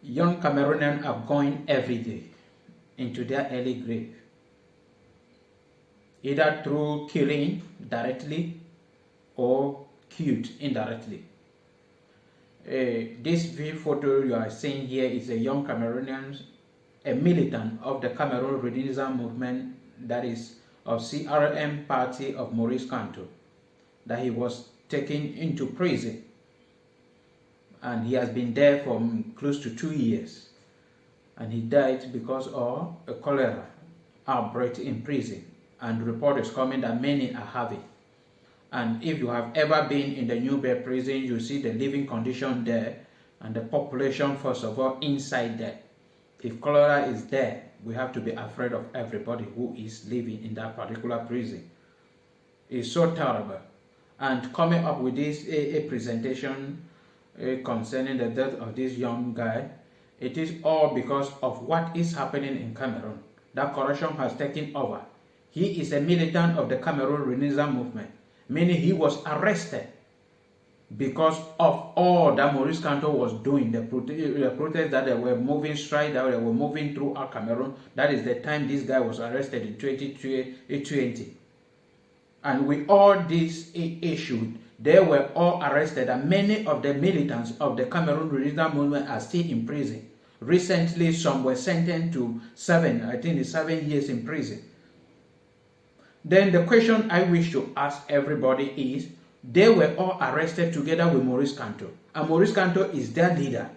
Young Cameroonians are going every day into their early grave, either through killing directly or killed indirectly. This photo you are seeing here is a young Cameroonian, a militant of the Cameroon Renaissance movement, that is of CRM party of Maurice Kamto, that he was taken into prison, and he has been there for close to 2 years, and he died because of a cholera outbreak in prison, and the report is coming that many are having. And if you have ever been in the New Bay prison, you see the living condition there and the population, first of all, inside there. If cholera is there, we have to be afraid of everybody who is living in that particular prison. It's so terrible. And coming up with this a presentation concerning the death of this young guy, it is all because of what is happening in Cameroon. That corruption has taken over. He is a militant of the Cameroon Renaissance movement, meaning he was arrested because of all that Maurice Kamto was doing, the protests that they were moving, strike that they were moving throughout Cameroon. That is the time this guy was arrested in 2020. And with all this issue, they were all arrested, and many of the militants of the Cameroon Renaissance movement are still in prison. Recently, some were sentenced to 7 years in prison. Then the question I wish to ask everybody is, they were all arrested together with Maurice Kamto. And Maurice Kamto is their leader,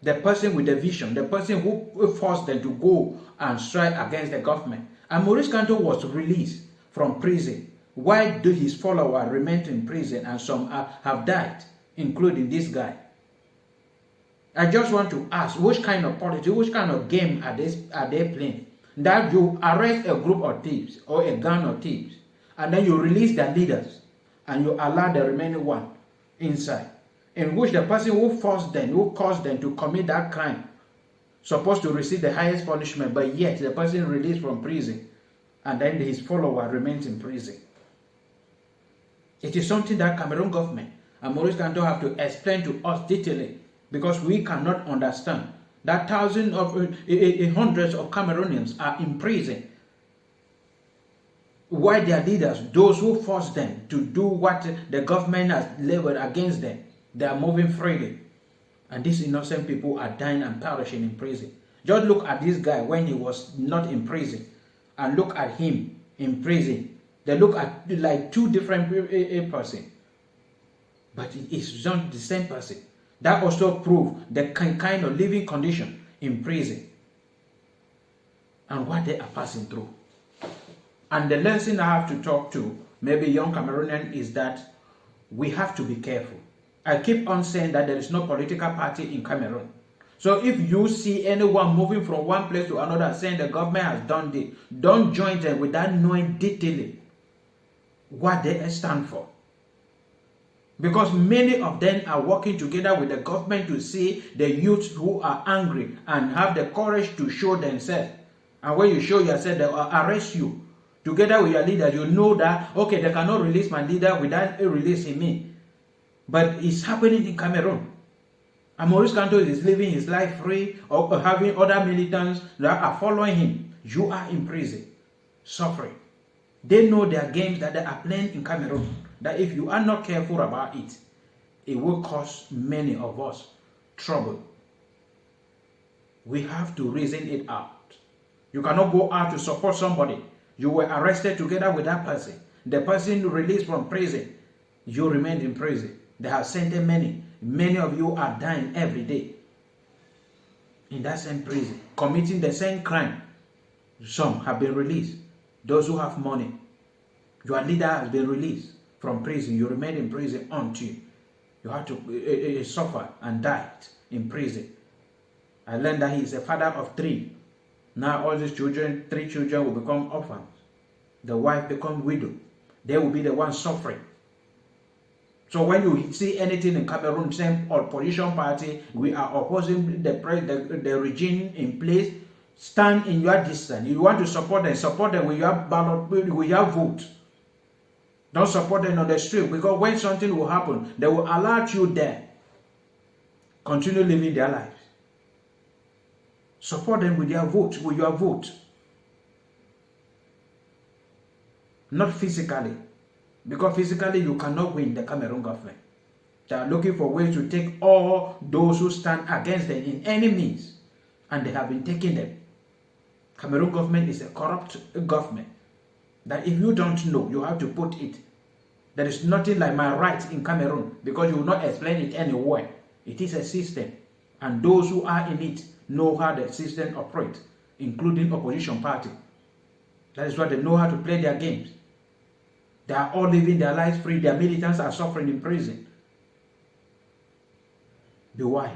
the person with the vision, the person who forced them to go and strike against the government. And Maurice Kamto was released from prison. Why do his followers remain in prison, and some have died, including this guy? I just want to ask, which kind of politics, which kind of game are they playing? That you arrest a group of thieves or a gang of thieves, and then you release their leaders, and you allow the remaining one inside, in which the person who forced them, who caused them to commit that crime, supposed to receive the highest punishment, but yet the person released from prison, and then his follower remains in prison. It is something that Cameroon government and Maurice Kamto have to explain to us detailedly, because we cannot understand that hundreds of Cameroonians are in prison. Why their leaders, those who forced them to do what the government has leveled against them, they are moving freely. And these innocent people are dying and perishing in prison. Just look at this guy when he was not in prison, and look at him in prison. They look at like two different persons. But it's not the same person. That also proves the kind of living condition in prison and what they are passing through. And the lesson I have to talk to maybe young Cameroonian is that we have to be careful. I keep on saying that there is no political party in Cameroon. So if you see anyone moving from one place to another saying the government has done this, don't join them without knowing detailing what they stand for. Because many of them are working together with the government to see the youths who are angry and have the courage to show themselves. And when you show yourself, they will arrest you. Together with your leader, you know that, okay, they cannot release my leader without releasing me. But it's happening in Cameroon. And Maurice Kamto is living his life free, or having other militants that are following him. You are in prison, suffering. They know their games that they are playing in Cameroon, that if you are not careful about it, it will cause many of us trouble. We have to reason it out. You cannot go out to support somebody. You were arrested together with that person. The person released from prison, you remained in prison. They have sentenced many. Many of you are dying every day in that same prison, committing the same crime. Some have been released. Those who have money. Your leader has been released from prison. You remain in prison until you have to suffer and die in prison. I learned that he is a father of 3. Now all these children, 3 children will become orphans. The wife becomes widow. They will be the ones suffering. So when you see anything in Cameroon, same opposition party, we are opposing the regime in place, stand in your distance. You want to support them with your ballot, with your vote. Don't support them on the street, because when something will happen, they will alert you there. Continue living their lives. Support them with their vote, with your vote. Not physically. Because physically you cannot win the Cameroon government. They are looking for ways to take all those who stand against them in any means. And they have been taking them. Cameroon government is a corrupt government. That if you don't know, you have to put it. There is nothing like my rights in Cameroon because you will not explain it anywhere. It is a system. And those who are in it know how the system operates, including opposition party. That is why they know how to play their games. They are all living their lives free. Their militants are suffering in prison. Be wise.